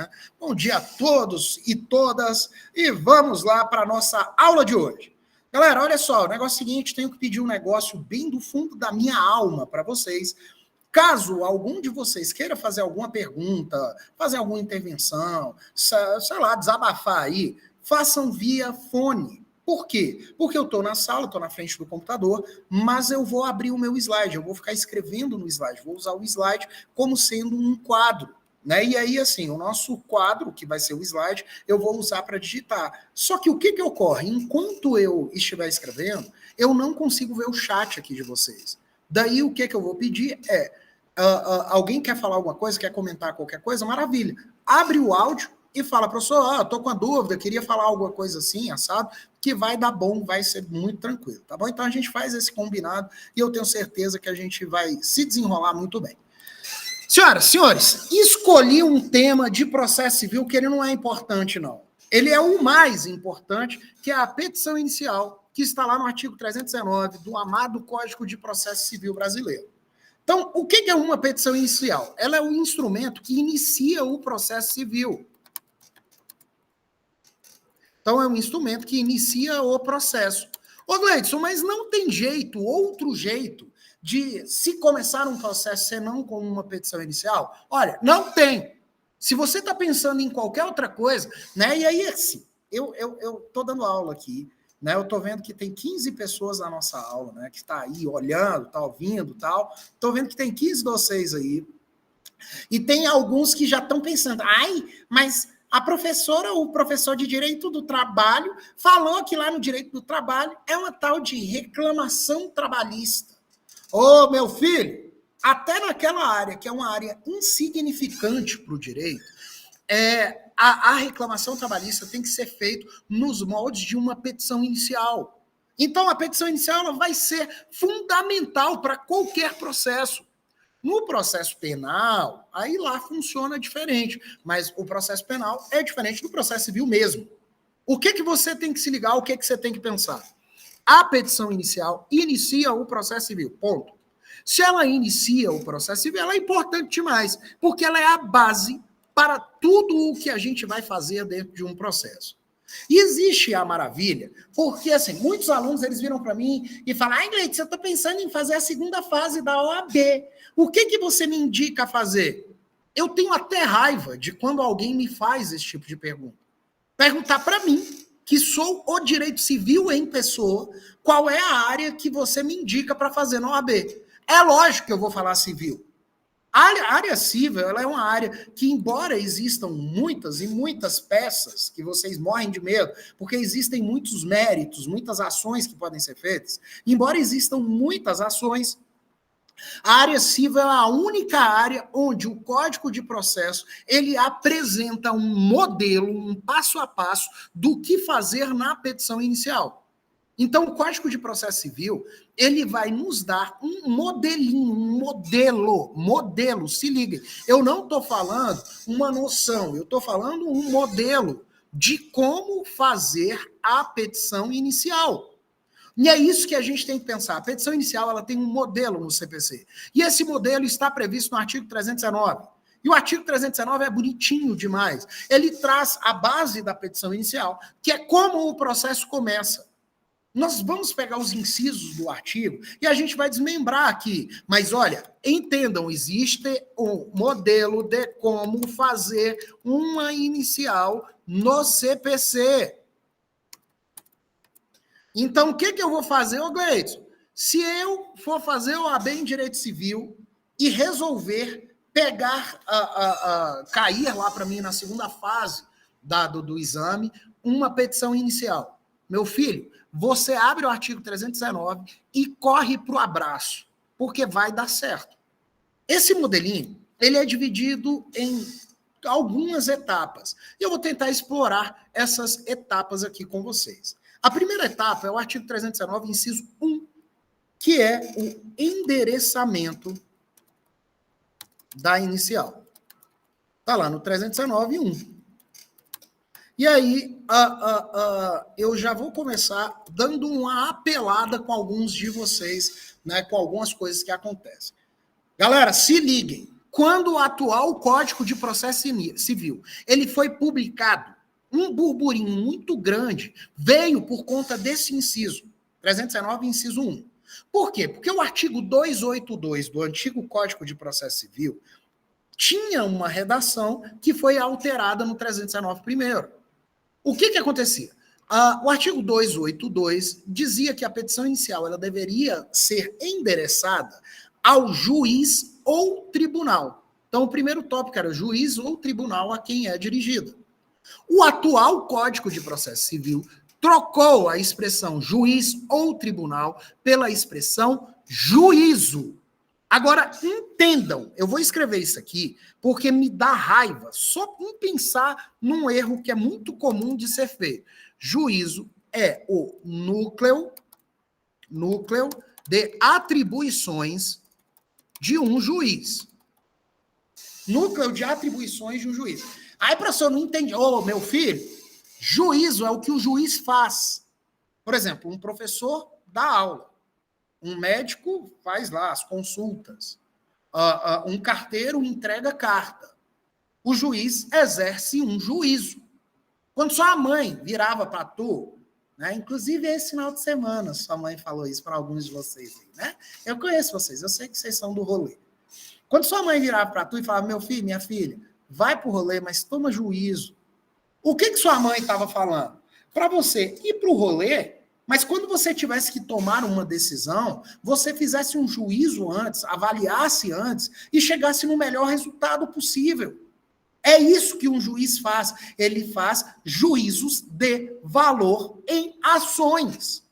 né? Bom dia a todos e todas, e vamos lá para a nossa aula de hoje. Galera, olha só, o negócio é o seguinte, tenho que pedir um negócio bem do fundo da minha alma para vocês. Caso algum de vocês queira fazer alguma pergunta, fazer alguma intervenção, sei lá, desabafar aí, façam via fone. Por quê? Porque eu estou na sala, estou na frente do computador, mas eu vou abrir o meu slide, eu vou ficar escrevendo no slide, vou usar o slide como sendo um quadro, né? E aí, assim, o nosso quadro, que vai ser o slide, eu vou usar para digitar. Só que o que ocorre? Enquanto eu estiver escrevendo, eu não consigo ver o chat aqui de vocês. Daí, o que eu vou pedir é, alguém quer falar alguma coisa, quer comentar qualquer coisa? Maravilha. Abre o áudio e fala, professor, tô com a dúvida, queria falar alguma coisa assim, assado, que vai dar bom, vai ser muito tranquilo, tá bom? Então a gente faz esse combinado e eu tenho certeza que a gente vai se desenrolar muito bem. Senhoras, senhores, escolhi um tema de processo civil que ele não é importante, não. Ele é o mais importante, que é a petição inicial, que está lá no artigo 319 do amado Código de Processo Civil Brasileiro. Então, o que é uma petição inicial? Ela é o instrumento que inicia o processo civil. Então, é um instrumento que inicia o processo. Ô, Gleidson, mas não tem jeito, outro jeito, de se começar um processo senão com uma petição inicial? Olha, não tem. Se você está pensando em qualquer outra coisa, né? E aí, assim, eu estou dando aula aqui, né? Eu estou vendo que tem 15 pessoas na nossa aula, né? Que está aí olhando, está ouvindo tal. Estou vendo que tem 15 de vocês aí. E tem alguns que já estão pensando, ai, mas a professora ou o professor de Direito do Trabalho falou que lá no Direito do Trabalho é uma tal de reclamação trabalhista. Ô, meu filho, até naquela área, que é uma área insignificante para o direito, a reclamação trabalhista tem que ser feita nos moldes de uma petição inicial. Então, a petição inicial ela vai ser fundamental para qualquer processo. No processo penal, aí lá funciona diferente, mas o processo penal é diferente do processo civil mesmo. O que você tem que se ligar, o que você tem que pensar? A petição inicial inicia o processo civil, ponto. Se ela inicia o processo civil, ela é importante demais, porque ela é a base para tudo o que a gente vai fazer dentro de um processo. E existe a maravilha, porque assim, muitos alunos eles viram para mim e falam, Gleidson, eu estou pensando em fazer a segunda fase da OAB. O que você me indica a fazer? Eu tenho até raiva de quando alguém me faz esse tipo de pergunta. Perguntar para mim, que sou o direito civil em pessoa, qual é a área que você me indica para fazer na OAB. É lógico que eu vou falar civil. A área civil ela é uma área que, embora existam muitas e muitas peças, que vocês morrem de medo, porque existem muitos méritos, muitas ações que podem ser feitas, embora existam muitas ações, a área civil é a única área onde o Código de Processo ele apresenta um modelo, um passo a passo do que fazer na petição inicial. Então, o Código de Processo Civil, ele vai nos dar um modelinho, um modelo, se liguem. Eu não estou falando uma noção, eu estou falando um modelo de como fazer a petição inicial. E é isso que a gente tem que pensar. A petição inicial ela tem um modelo no CPC. E esse modelo está previsto no artigo 319. E o artigo 319 é bonitinho demais. Ele traz a base da petição inicial, que é como o processo começa. Nós vamos pegar os incisos do artigo e a gente vai desmembrar aqui. Mas, olha, entendam, existe um modelo de como fazer uma inicial no CPC. Então, o que eu vou fazer, Gleidson? Se eu for fazer o OAB em Direito Civil e resolver pegar, cair lá para mim na segunda fase do exame, uma petição inicial. Meu filho, você abre o artigo 319 e corre para o abraço, porque vai dar certo. Esse modelinho, ele é dividido em algumas etapas. E eu vou tentar explorar essas etapas aqui com vocês. A primeira etapa é o artigo 319, inciso 1, que é o endereçamento da inicial. Está lá no 319, 1. E aí, eu já vou começar dando uma apelada com alguns de vocês, né, com algumas coisas que acontecem. Galera, se liguem. quando o atual Código de Processo Civil ele foi publicado, um burburinho muito grande veio por conta desse inciso, 319, inciso 1. Por quê? Porque o artigo 282 do antigo Código de Processo Civil tinha uma redação que foi alterada no 319 primeiro. O que acontecia? O artigo 282 dizia que a petição inicial ela deveria ser endereçada ao juiz ou tribunal. Então, o primeiro tópico era juiz ou tribunal a quem é dirigida. O atual Código de Processo Civil trocou a expressão juiz ou tribunal pela expressão juízo. Agora, entendam, eu vou escrever isso aqui porque me dá raiva só em pensar num erro que é muito comum de ser feito. Juízo é o núcleo de atribuições de um juiz. Núcleo de atribuições de um juiz. Aí, professor, não entendi. Ô, meu filho, juízo é o que o juiz faz. Por exemplo, um professor dá aula. Um médico faz lá as consultas. Um carteiro entrega carta. O juiz exerce um juízo. Quando sua mãe virava para tu, né? Inclusive esse final de semana, sua mãe falou isso para alguns de vocês, né? Eu conheço vocês, eu sei que vocês são do rolê. Quando sua mãe virava para tu e falava, meu filho, minha filha, vai pro rolê, mas toma juízo. O que sua mãe estava falando? Para você ir pro rolê, mas quando você tivesse que tomar uma decisão, você fizesse um juízo antes, avaliasse antes e chegasse no melhor resultado possível. É isso que um juiz faz. Ele faz juízos de valor em ações.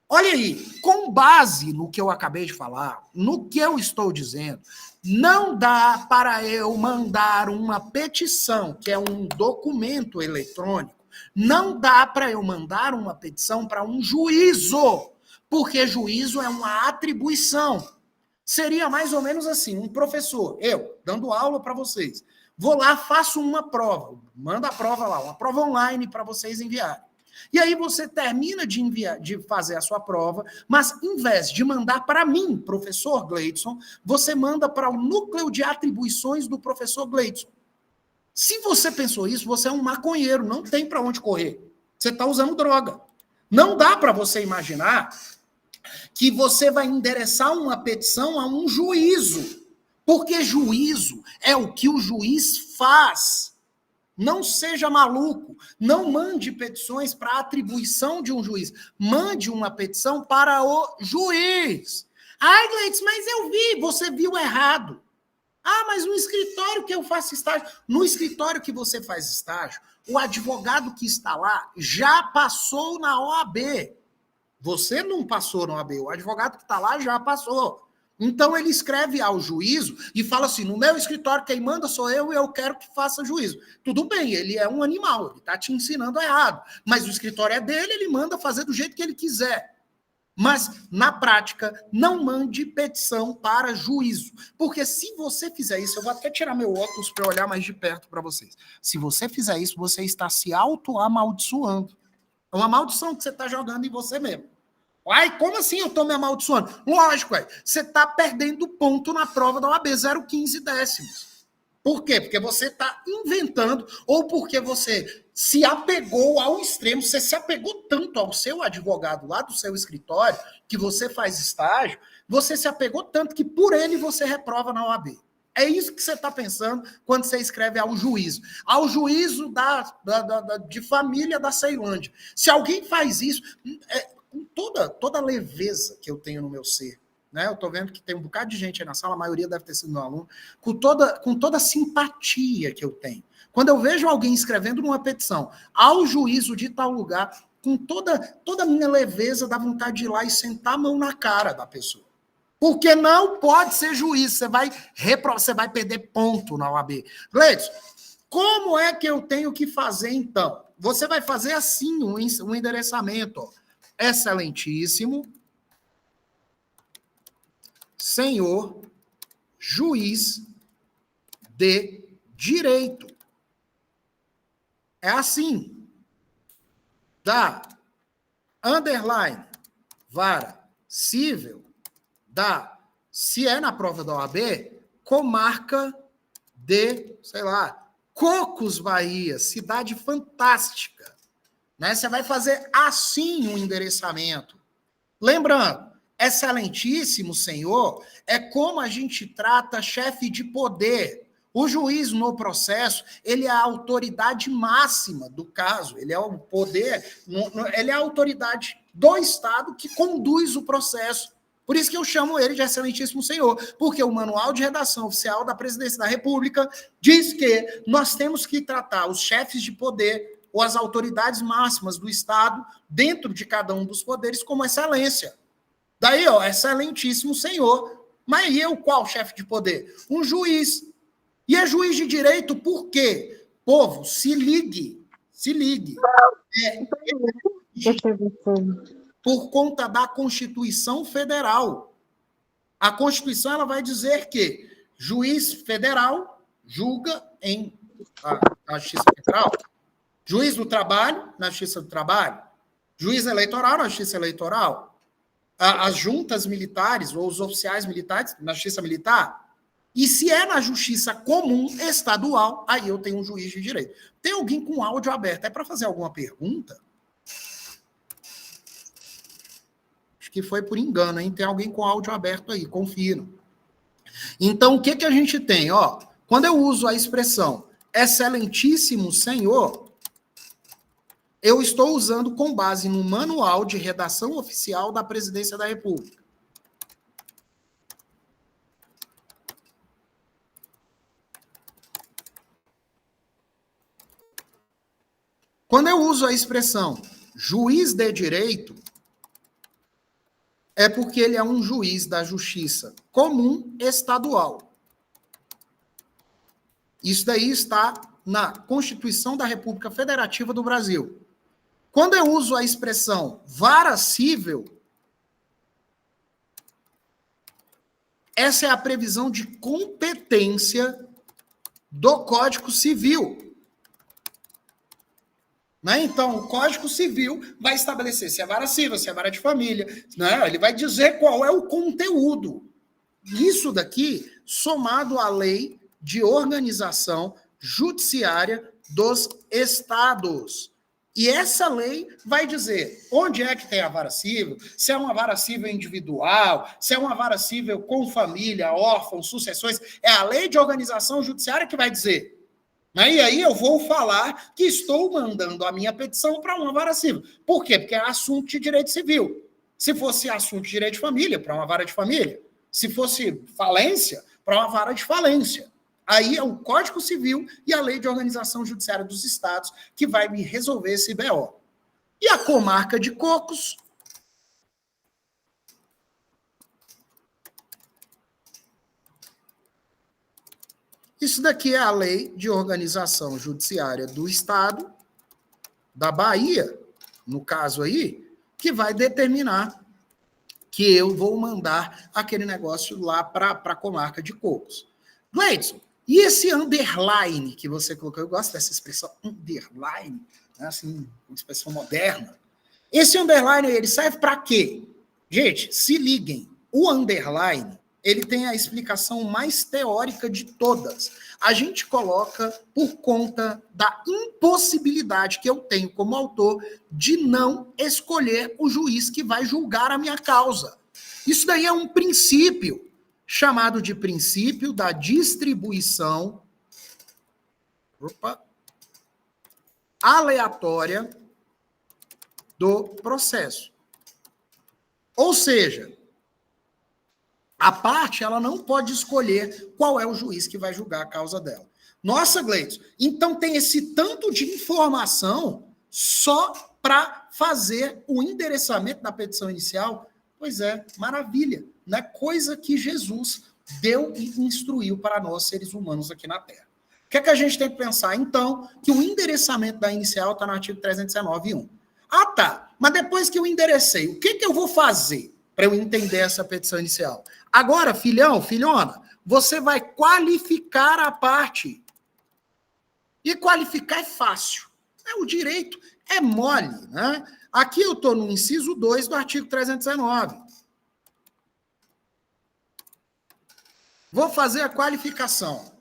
Olha aí, com base no que eu acabei de falar, no que eu estou dizendo, não dá para eu mandar uma petição, que é um documento eletrônico, não dá para eu mandar uma petição para um juízo, porque juízo é uma atribuição. Seria mais ou menos assim, um professor, eu, dando aula para vocês, vou lá, faço uma prova, manda a prova lá, uma prova online para vocês enviarem. E aí você termina de fazer a sua prova, mas em vez de mandar para mim, professor Gleidson, você manda para o núcleo de atribuições do professor Gleidson. Se você pensou isso, você é um maconheiro, não tem para onde correr. Você está usando droga. Não dá para você imaginar que você vai endereçar uma petição a um juízo, porque juízo é o que o juiz faz. Não seja maluco, não mande petições para atribuição de um juiz, mande uma petição para o juiz. Ai, Gleides, mas eu vi, você viu errado. Ah, mas no escritório que eu faço estágio, no escritório que você faz estágio, o advogado que está lá já passou na OAB. Você não passou na OAB, o advogado que está lá já passou. Então ele escreve ao juízo e fala assim, no meu escritório quem manda sou eu e eu quero que faça juízo. Tudo bem, ele é um animal, ele está te ensinando errado, mas o escritório é dele, ele manda fazer do jeito que ele quiser. Mas, na prática, não mande petição para juízo. Porque se você fizer isso, eu vou até tirar meu óculos para olhar mais de perto para vocês. Se você fizer isso, você está se auto-amaldiçoando. É uma maldição que você está jogando em você mesmo. Ai, como assim eu estou me amaldiçoando? Lógico, você está perdendo ponto na prova da OAB, 0,15 décimos. Por quê? Porque você está inventando, ou porque você se apegou ao extremo, você se apegou tanto ao seu advogado lá do seu escritório, que você faz estágio, você se apegou tanto que por ele você reprova na OAB. É isso que você está pensando quando você escreve ao juízo. Ao juízo de família da Ceilândia. Se alguém faz isso... com toda a leveza que eu tenho no meu ser, né? Eu estou vendo que tem um bocado de gente aí na sala, a maioria deve ter sido meu aluno, com toda a simpatia que eu tenho. Quando eu vejo alguém escrevendo numa petição ao juízo de tal lugar, com toda a minha leveza, dá vontade de ir lá e sentar a mão na cara da pessoa. Porque não pode ser juiz, você vai perder ponto na OAB. Gleidson, como é que eu tenho que fazer então? Você vai fazer assim um endereçamento, ó. Excelentíssimo senhor juiz de direito. É assim. Da underline vara civil, se é na prova da OAB, comarca de, sei lá, Cocos, Bahia, cidade fantástica. Né? Você vai fazer assim o endereçamento. Lembrando, excelentíssimo senhor é como a gente trata chefe de poder. O juiz no processo, ele é a autoridade máxima do caso, ele é o poder, ele é a autoridade do Estado que conduz o processo. Por isso que eu chamo ele de excelentíssimo senhor, porque o Manual de Redação Oficial da Presidência da República diz que nós temos que tratar os chefes de poder ou as autoridades máximas do Estado, dentro de cada um dos poderes, como excelência. Daí, ó, excelentíssimo senhor. Mas e eu, qual chefe de poder? Um juiz. E é juiz de direito por quê? Povo, se ligue. Se ligue. Por conta da Constituição Federal. A Constituição ela vai dizer que juiz federal julga em a Justiça Federal, juiz do trabalho na Justiça do Trabalho, juiz eleitoral na Justiça Eleitoral, as juntas militares ou os oficiais militares na Justiça Militar. E se é na Justiça Comum Estadual, aí eu tenho um juiz de direito. Tem alguém com áudio aberto? É para fazer alguma pergunta? Acho que foi por engano, hein? Tem alguém com áudio aberto aí, confira. Então, o que a gente tem? Ó, quando eu uso a expressão excelentíssimo senhor, eu estou usando com base no Manual de Redação Oficial da Presidência da República. Quando eu uso a expressão juiz de direito, é porque ele é um juiz da Justiça Comum Estadual. Isso daí está na Constituição da República Federativa do Brasil. Quando eu uso a expressão vara cível, essa é a previsão de competência do Código Civil. Né? Então, o Código Civil vai estabelecer se é vara civil, se é vara de família, né? Ele vai dizer qual é o conteúdo. Isso daqui, somado à lei de organização judiciária dos estados. E essa lei vai dizer onde é que tem a vara civil, se é uma vara civil individual, se é uma vara civil com família, órfãos, sucessões. É a lei de organização judiciária que vai dizer. E aí eu vou falar que estou mandando a minha petição para uma vara civil. Por quê? Porque é assunto de direito civil. Se fosse assunto de direito de família, para uma vara de família. Se fosse falência, para uma vara de falência. Aí é o Código Civil e a Lei de Organização Judiciária dos Estados que vai me resolver esse BO. E a comarca de Cocos? Isso daqui é a Lei de Organização Judiciária do Estado, da Bahia, no caso aí, que vai determinar que eu vou mandar aquele negócio lá para a comarca de Cocos. Gleidson, e esse underline que você colocou? Eu gosto dessa expressão underline, né? Assim, uma expressão moderna. Esse underline, ele serve para quê? Gente, se liguem, o underline, ele tem a explicação mais teórica de todas. A gente coloca por conta da impossibilidade que eu tenho como autor de não escolher o juiz que vai julgar a minha causa. Isso daí é um princípio, chamado de princípio da distribuição aleatória do processo. Ou seja, a parte ela não pode escolher qual é o juiz que vai julgar a causa dela. Nossa, Gleidson, então tem esse tanto de informação só para fazer o endereçamento da petição inicial? Pois é, maravilha. Né? Coisa que Jesus deu e instruiu para nós, seres humanos, aqui na Terra. O que é que a gente tem que pensar? Então, que o endereçamento da inicial está no artigo 319.1. Ah, tá. Mas depois que eu enderecei, o que eu vou fazer para eu entender essa petição inicial? Agora, filhão, filhona, você vai qualificar a parte. E qualificar é fácil. O direito é mole, né? Aqui eu estou no inciso 2 do artigo 319. Vou fazer a qualificação.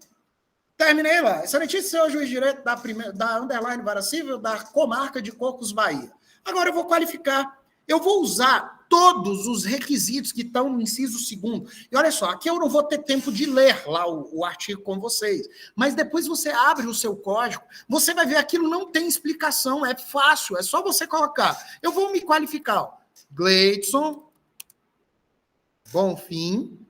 Terminei lá. Excelentíssimo senhor juiz de direito da Underline Vara Civil da comarca de Cocos, Bahia. Agora eu vou qualificar. Eu vou usar todos os requisitos que estão no inciso 2º. E olha só, aqui eu não vou ter tempo de ler lá o artigo com vocês. Mas depois você abre o seu código, você vai ver aquilo não tem explicação, é fácil, é só você colocar. Eu vou me qualificar. Ó. Gleidson Bonfim,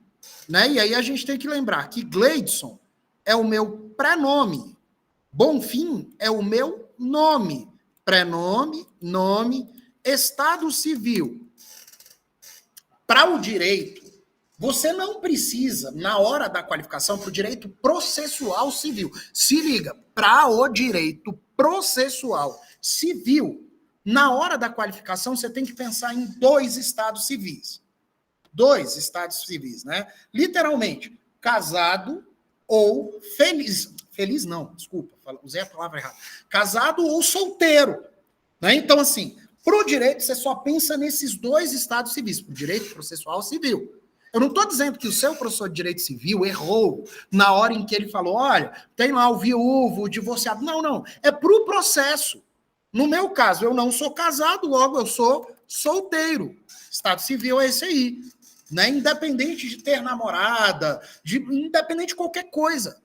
né? E aí a gente tem que lembrar que Gleidson é o meu prenome. Bonfim é o meu nome. Prenome, nome, estado civil. Para o direito, você não precisa, na hora da qualificação, para o direito processual civil. Se liga, para o direito processual civil, na hora da qualificação, você tem que pensar em 2 estados civis. 2 estados civis, né? Literalmente, casado ou feliz. Feliz não, desculpa, usei a palavra errada. Casado ou solteiro. Né? Então, assim, para o direito, você só pensa nesses 2 estados civis, para o direito processual civil. Eu não estou dizendo que o seu professor de direito civil errou na hora em que ele falou, olha, tem lá o viúvo, o divorciado. Não, não. É para o processo. No meu caso, eu não sou casado, logo eu sou solteiro. Estado civil é esse aí. Né? Independente de ter namorada, independente de qualquer coisa.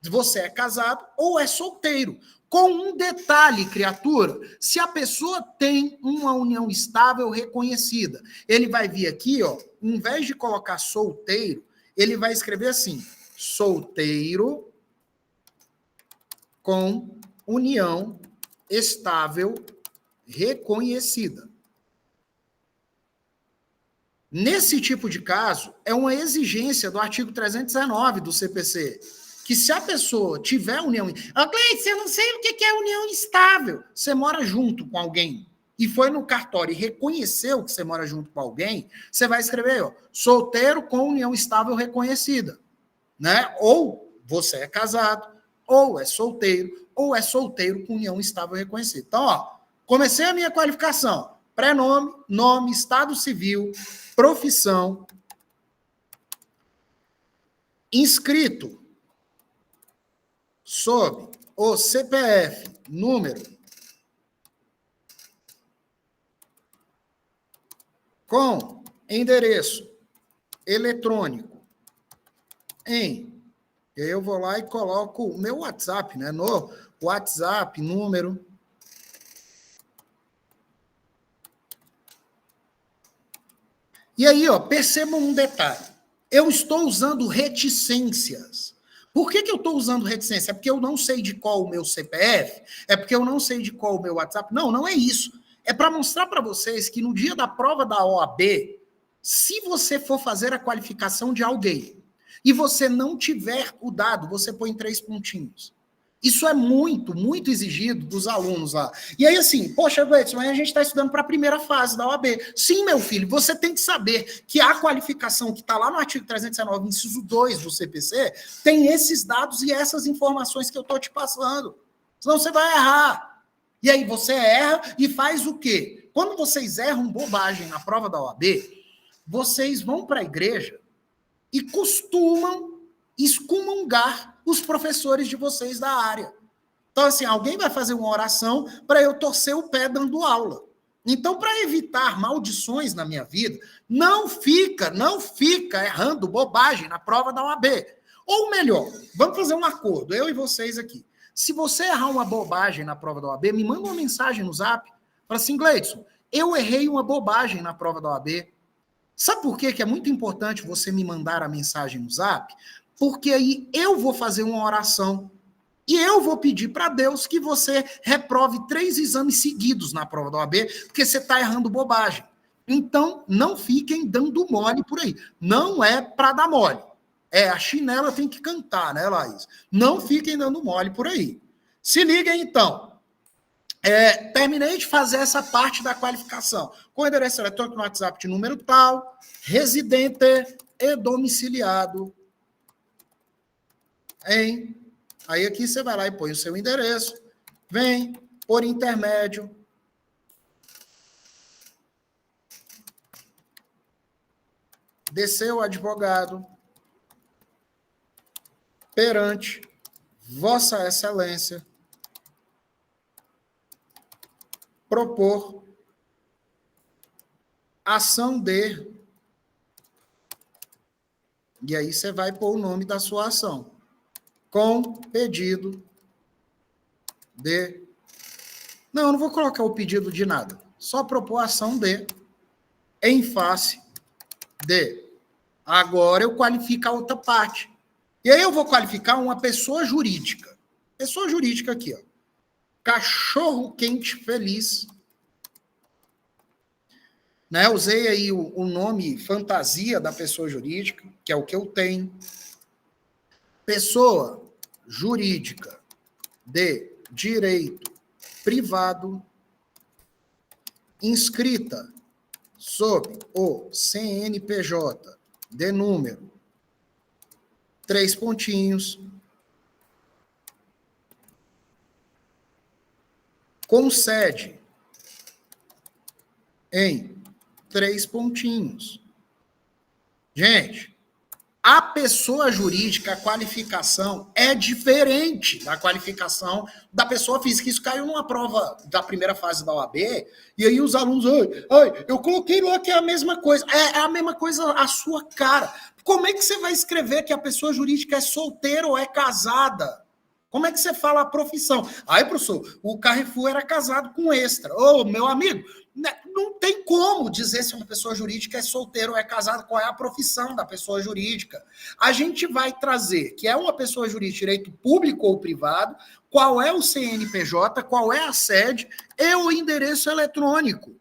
Você é casado ou é solteiro. Com um detalhe, criatura, se a pessoa tem uma união estável reconhecida, ele vai vir aqui, ó, em vez de colocar solteiro, ele vai escrever assim, solteiro com união estável reconhecida. Nesse tipo de caso, é uma exigência do artigo 319 do CPC, que se a pessoa tiver união... Gleice, eu não sei o que é união estável. Você mora junto com alguém e foi no cartório e reconheceu que você mora junto com alguém, você vai escrever, ó, solteiro com união estável reconhecida. Né? Ou você é casado, ou é solteiro com união estável reconhecida. Então, ó, comecei a minha qualificação. Prenome, nome, estado civil, profissão, inscrito sob o CPF, número, com endereço eletrônico eu vou lá e coloco o meu WhatsApp, né? No WhatsApp, número. E aí, ó, percebam um detalhe. Eu estou usando reticências. Por que eu estou usando reticência? É porque eu não sei de qual o meu CPF? É porque eu não sei de qual o meu WhatsApp? Não, não é isso. É para mostrar para vocês que no dia da prova da OAB, se você for fazer a qualificação de alguém e você não tiver o dado, você põe 3 pontinhos. Isso é muito, muito exigido dos alunos lá. E aí, assim, poxa, Gleidson, mas a gente está estudando para a primeira fase da OAB. Sim, meu filho, você tem que saber que a qualificação que está lá no artigo 319, inciso 2 do CPC, tem esses dados e essas informações que eu estou te passando. Senão você vai errar. E aí você erra e faz o quê? Quando vocês erram bobagem na prova da OAB, vocês vão para a igreja e costumam excomungar os professores de vocês da área. Então, assim, alguém vai fazer uma oração para eu torcer o pé dando aula. Então, para evitar maldições na minha vida, não fica errando bobagem na prova da OAB. Ou melhor, vamos fazer um acordo, eu e vocês aqui. Se você errar uma bobagem na prova da OAB, me manda uma mensagem no Zap. Fala assim, Gleidson, eu errei uma bobagem na prova da OAB. Sabe por quê que é muito importante você me mandar a mensagem no Zap? Porque aí eu vou fazer uma oração e eu vou pedir para Deus que você reprove 3 exames seguidos na prova da OAB, porque você está errando bobagem. Então, não fiquem dando mole por aí. Não é para dar mole. A chinela tem que cantar, né, Laís? Não fiquem dando mole por aí. Se liguem, então. Terminei de fazer essa parte da qualificação. Com endereço eletrônico no WhatsApp de número tal, residente e domiciliado em... Aí aqui você vai lá e põe o seu endereço, vem por intermédio de seu advogado, perante Vossa Excelência propor ação de... E aí você vai pôr o nome da sua ação. Com pedido de... Não, eu não vou colocar o pedido de nada. Só propor ação de... Em face de... Agora eu qualifico a outra parte. E aí eu vou qualificar uma pessoa jurídica. Pessoa jurídica aqui, ó. Cachorro quente feliz. Né? Usei aí o nome fantasia da pessoa jurídica, que é o que eu tenho. Pessoa jurídica de direito privado inscrita sob o CNPJ de número 3 pontinhos com sede em 3 pontinhos. Gente, a pessoa jurídica, a qualificação é diferente da qualificação da pessoa física. Isso caiu numa prova da primeira fase da OAB, e aí os alunos, eu coloquei lá que é a mesma coisa. É a mesma coisa a sua cara. Como é que você vai escrever que a pessoa jurídica é solteira ou é casada? Como é que você fala a profissão? Aí, professor, o Carrefour era casado com Extra. Ô, meu amigo, não tem como dizer se uma pessoa jurídica é solteira ou é casada, qual é a profissão da pessoa jurídica. A gente vai trazer que é uma pessoa jurídica, direito público ou privado, qual é o CNPJ, qual é a sede e o endereço eletrônico.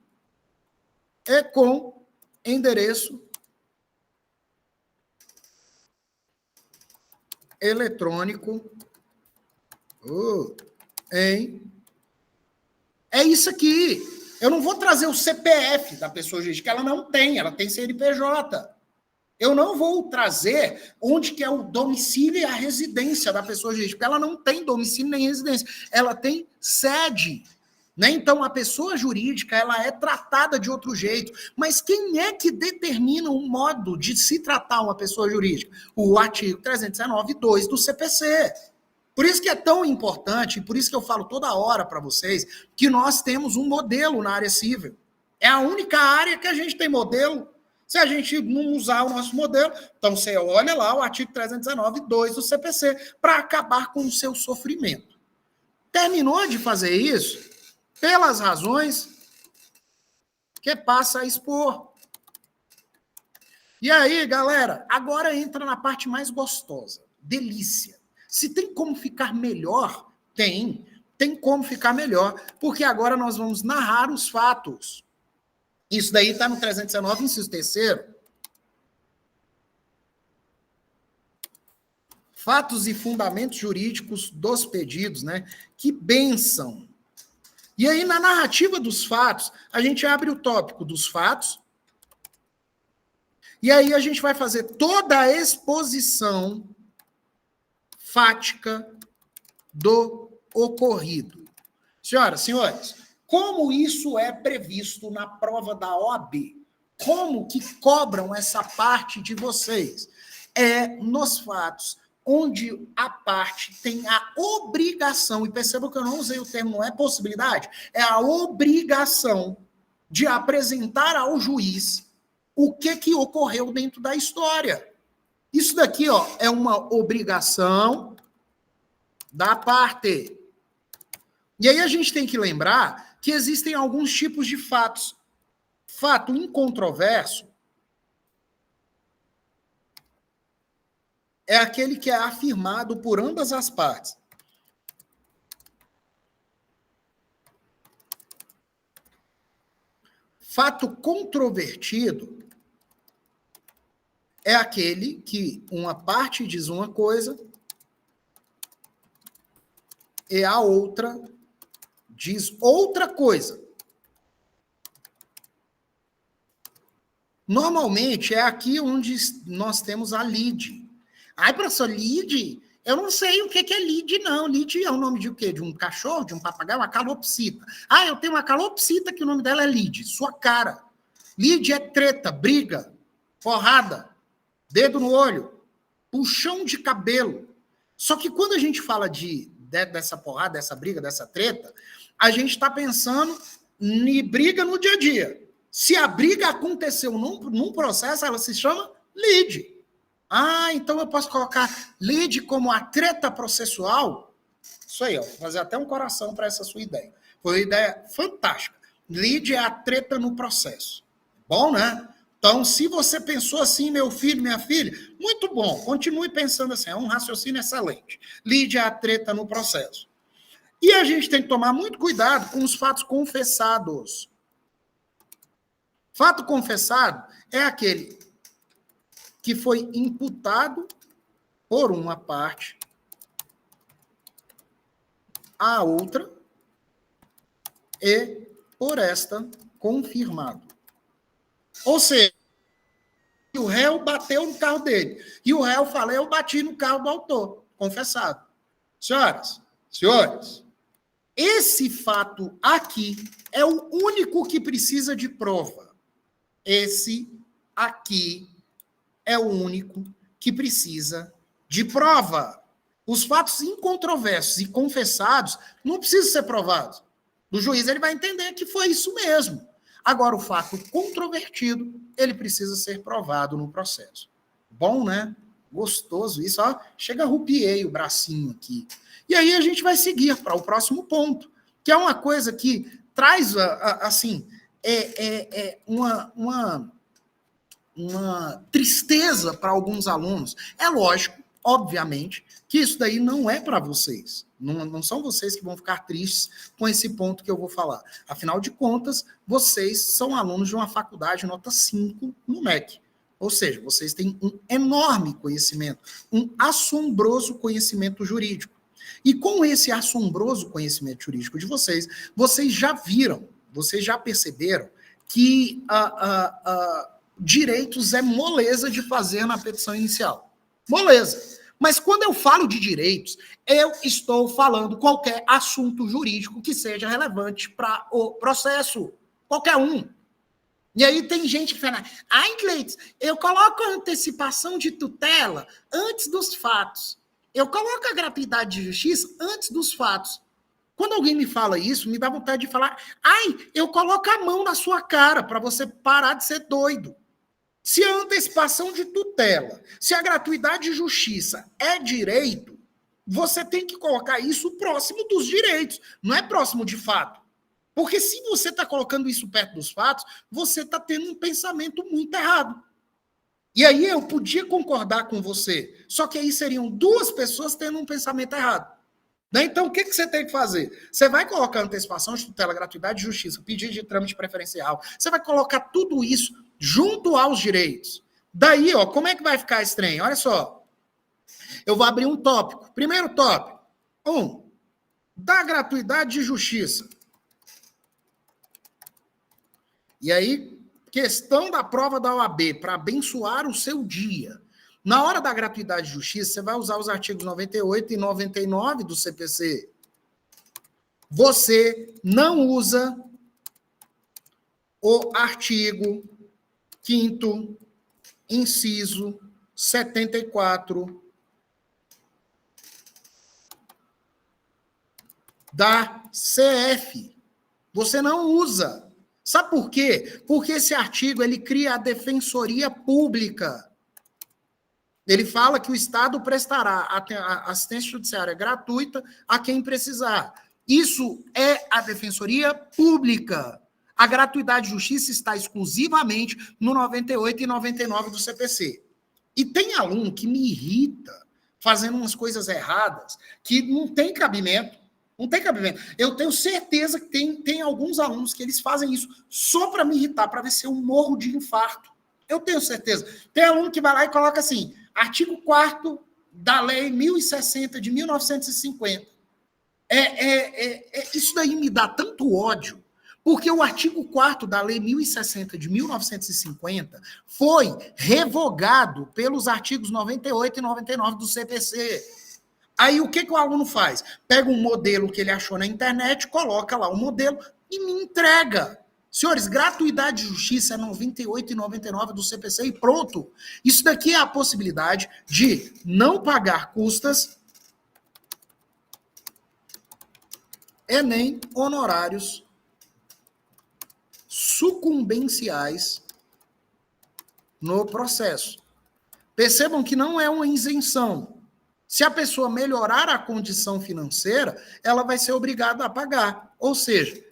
É com endereço eletrônico é isso aqui. Eu não vou trazer o CPF da pessoa jurídica, ela não tem, ela tem CNPJ. Eu não vou trazer onde que é o domicílio e a residência da pessoa jurídica, ela não tem domicílio nem residência, ela tem sede. Né? Então, a pessoa jurídica ela é tratada de outro jeito. Mas quem é que determina o modo de se tratar uma pessoa jurídica? O artigo 319.2 do CPC. Por isso que é tão importante, e por isso que eu falo toda hora para vocês, que nós temos um modelo na área civil. É a única área que a gente tem modelo. Se a gente não usar o nosso modelo, então você olha lá o artigo 319.2 do CPC para acabar com o seu sofrimento. Terminou de fazer isso, pelas razões que passa a expor. E aí, galera, agora entra na parte mais gostosa, delícia. Se tem como ficar melhor, tem como ficar melhor, porque agora nós vamos narrar os fatos. Isso daí está no 319, inciso 3º. Fatos e fundamentos jurídicos dos pedidos, né? Que bênção! E aí, na narrativa dos fatos, a gente abre o tópico dos fatos, e aí a gente vai fazer toda a exposição fática do ocorrido. Senhoras, senhores, como isso é previsto na prova da OAB? Como que cobram essa parte de vocês? É nos fatos onde a parte tem a obrigação, e percebam que eu não usei o termo, não é possibilidade, é a obrigação de apresentar ao juiz o que ocorreu dentro da história. Isso daqui, ó, é uma obrigação da parte. E aí a gente tem que lembrar que existem alguns tipos de fatos. Fato incontroverso é aquele que é afirmado por ambas as partes. Fato controvertido é aquele que uma parte diz uma coisa e a outra diz outra coisa. Normalmente é aqui onde nós temos a lide. Ai, professor, lide? Eu não sei o que é lide, não. Lide é o nome de o quê? De um cachorro, de um papagaio, uma calopsita. Ah, eu tenho uma calopsita que o nome dela é lide. Sua cara. Lide é treta, briga, porrada, dedo no olho, puxão de cabelo. Só que quando a gente fala dessa porrada, dessa briga, dessa treta, a gente está pensando em briga no dia a dia. Se a briga aconteceu num processo, ela se chama lide. Ah, então eu posso colocar lide como a treta processual? Isso aí, ó, vou fazer até um coração para essa sua ideia. Foi uma ideia fantástica. Lide é a treta no processo. Bom, né? Então, se você pensou assim, meu filho, minha filha, muito bom, continue pensando assim, é um raciocínio excelente. Lide é a treta no processo. E a gente tem que tomar muito cuidado com os fatos confessados. Fato confessado é aquele que foi imputado por uma parte à outra e por esta confirmado. Ou seja, o réu bateu no carro dele. E o réu fala, eu bati no carro do autor. Confessado. Senhoras, senhores, esse fato aqui é o único que precisa de prova. Esse aqui é o único que precisa de prova. Os fatos incontroversos e confessados não precisam ser provados. O juiz ele vai entender que foi isso mesmo. Agora, o fato controvertido, ele precisa ser provado no processo. Bom, né? Gostoso isso. Ó, chega, arrupiei o bracinho aqui. E aí a gente vai seguir para o próximo ponto, que é uma coisa que traz, assim, uma tristeza para alguns alunos. É lógico, obviamente, que isso daí não é para vocês. Não são vocês que vão ficar tristes com esse ponto que eu vou falar. Afinal de contas, vocês são alunos de uma faculdade nota 5 no MEC. Ou seja, vocês têm um enorme conhecimento, um assombroso conhecimento jurídico. E com esse assombroso conhecimento jurídico de vocês, vocês já viram, vocês já perceberam que direitos é moleza de fazer na petição inicial. Moleza. Mas quando eu falo de direitos, eu estou falando qualquer assunto jurídico que seja relevante para o processo. Qualquer um. E aí tem gente que fala, Cleiton, eu coloco a antecipação de tutela antes dos fatos. Eu coloco a gratuidade de justiça antes dos fatos. Quando alguém me fala isso, me dá vontade de falar, eu coloco a mão na sua cara para você parar de ser doido. Se a antecipação de tutela, se a gratuidade de justiça é direito, você tem que colocar isso próximo dos direitos, não é próximo de fato. Porque se você está colocando isso perto dos fatos, você está tendo um pensamento muito errado. E aí eu podia concordar com você, só que aí seriam duas pessoas tendo um pensamento errado. Então, o que você tem que fazer? Você vai colocar antecipação de tutela, gratuidade de justiça, pedido de trâmite preferencial, você vai colocar tudo isso junto aos direitos. Daí, ó, como é que vai ficar esse trem? Olha só. Eu vou abrir um tópico. Primeiro tópico. 1. Da gratuidade de justiça. E aí, questão da prova da OAB, para abençoar o seu dia. Na hora da gratuidade de justiça, você vai usar os artigos 98 e 99 do CPC. Você não usa o artigo 5º, inciso 74 da CF. Você não usa. Sabe por quê? Porque esse artigo ele cria a defensoria pública. Ele fala que o Estado prestará assistência judiciária gratuita a quem precisar. Isso é a defensoria pública. A gratuidade de justiça está exclusivamente no 98 e 99 do CPC. E tem aluno que me irrita fazendo umas coisas erradas que não tem cabimento. Não tem cabimento. Eu tenho certeza que tem alguns alunos que eles fazem isso só para me irritar, para ver se eu morro de infarto. Eu tenho certeza. Tem aluno que vai lá e coloca assim, artigo 4º da Lei 1060 de 1950. Isso daí me dá tanto ódio, porque o artigo 4º da Lei 1060 de 1950 foi revogado pelos artigos 98 e 99 do CPC. Aí o que o aluno faz? Pega um modelo que ele achou na internet, coloca lá o modelo e me entrega. Senhores, gratuidade de justiça é 98 e 99 do CPC e pronto. Isso daqui é a possibilidade de não pagar custas nem honorários sucumbenciais no processo. Percebam que não é uma isenção. Se a pessoa melhorar a condição financeira, ela vai ser obrigada a pagar. Ou seja,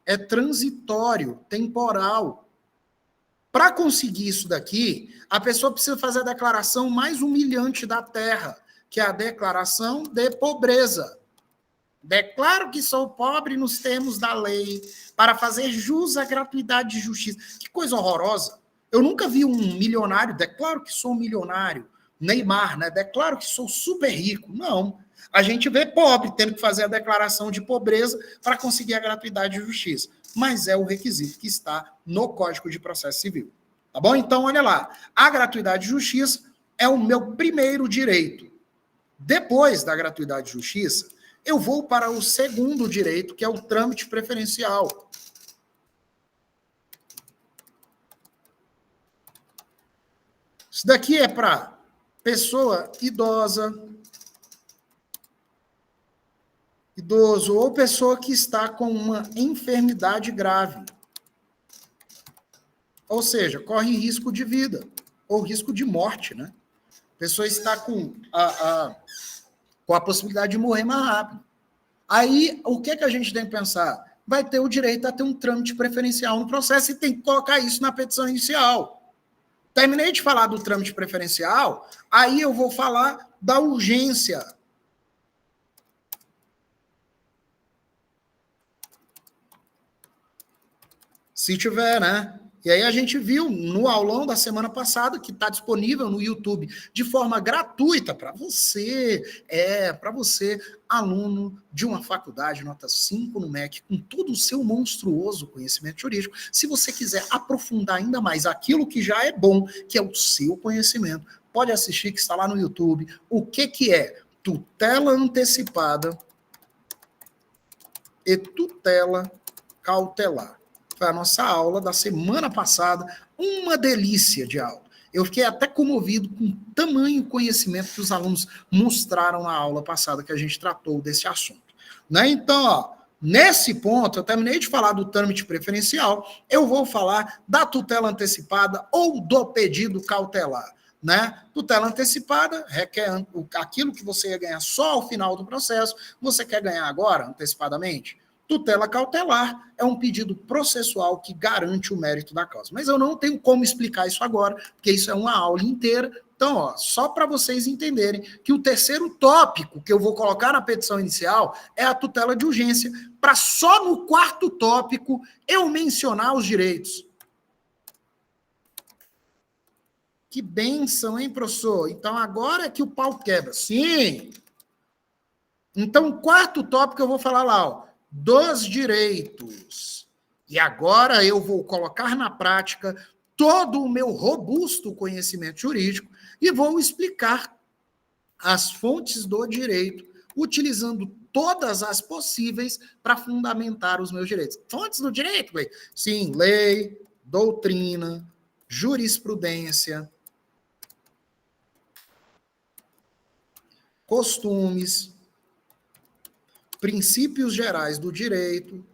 é transitório, temporal. Para conseguir isso daqui, a pessoa precisa fazer a declaração mais humilhante da terra, que é a declaração de pobreza. Declaro que sou pobre nos termos da lei, para fazer jus à gratuidade de justiça. Que coisa horrorosa. Eu nunca vi um milionário, declaro que sou milionário, Neymar, né? Declaro que sou super rico. Não. A gente vê pobre tendo que fazer a declaração de pobreza para conseguir a gratuidade de justiça. Mas é o requisito que está no Código de Processo Civil. Tá bom? Então, olha lá. A gratuidade de justiça é o meu primeiro direito. Depois da gratuidade de justiça, eu vou para o segundo direito, que é o trâmite preferencial. Isso daqui é para pessoa idoso ou pessoa que está com uma enfermidade grave. Ou seja, corre risco de vida ou risco de morte, né? A pessoa está com a possibilidade de morrer mais rápido. Aí, o que a gente tem que pensar? Vai ter o direito a ter um trâmite preferencial no processo e tem que colocar isso na petição inicial. Terminei de falar do trâmite preferencial, aí eu vou falar da urgência. Se tiver, né? E aí a gente viu no aulão da semana passada, que está disponível no YouTube de forma gratuita para você, aluno de uma faculdade, nota 5 no MEC, com todo o seu monstruoso conhecimento jurídico. Se você quiser aprofundar ainda mais aquilo que já é bom, que é o seu conhecimento, pode assistir, que está lá no YouTube. O que é tutela antecipada e tutela cautelar. Foi a nossa aula da semana passada, uma delícia de aula. Eu fiquei até comovido com o tamanho conhecimento que os alunos mostraram na aula passada que a gente tratou desse assunto. Né? Então, ó, nesse ponto, eu terminei de falar do trâmite preferencial, eu vou falar da tutela antecipada ou do pedido cautelar. Né? Tutela antecipada requer aquilo que você ia ganhar só ao final do processo, você quer ganhar agora, antecipadamente? Tutela cautelar é um pedido processual que garante o mérito da causa. Mas eu não tenho como explicar isso agora, porque isso é uma aula inteira. Então, ó, só para vocês entenderem que o terceiro tópico que eu vou colocar na petição inicial é a tutela de urgência, para só no quarto tópico eu mencionar os direitos. Que bênção, hein, professor? Então, agora é que o pau quebra. Sim! Então, o quarto tópico eu vou falar lá, ó, dos direitos. E agora eu vou colocar na prática todo o meu robusto conhecimento jurídico e vou explicar as fontes do direito, utilizando todas as possíveis para fundamentar os meus direitos. Fontes do direito, Cleiton? Sim, lei, doutrina, jurisprudência, costumes, princípios gerais do direito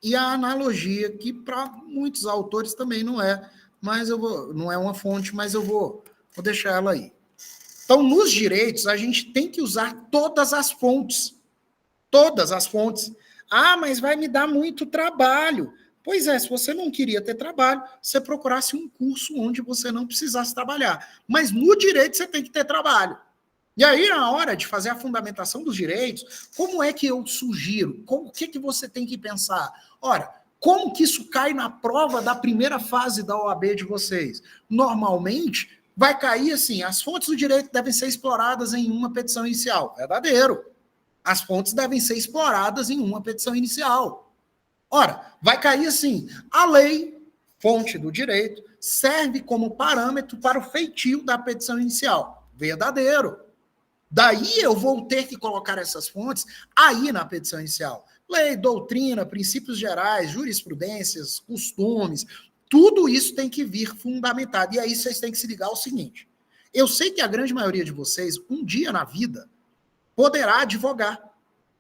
e a analogia, que para muitos autores também não é, mas não é uma fonte, mas eu vou deixar ela aí. Então, nos direitos, a gente tem que usar todas as fontes. Todas as fontes. Ah, mas vai me dar muito trabalho. Pois é, se você não queria ter trabalho, você procurasse um curso onde você não precisasse trabalhar. Mas no direito você tem que ter trabalho. E aí, na hora de fazer a fundamentação dos direitos, como é que eu sugiro? O que você tem que pensar? Ora, como que isso cai na prova da primeira fase da OAB de vocês? Normalmente, vai cair assim, as fontes do direito devem ser exploradas em uma petição inicial. Verdadeiro. As fontes devem ser exploradas em uma petição inicial. Ora, vai cair assim, a lei, fonte do direito, serve como parâmetro para o feitio da petição inicial. Verdadeiro. Daí eu vou ter que colocar essas fontes aí na petição inicial. Lei, doutrina, princípios gerais, jurisprudências, costumes, tudo isso tem que vir fundamentado. E aí vocês têm que se ligar ao seguinte. Eu sei que a grande maioria de vocês, um dia na vida, poderá advogar.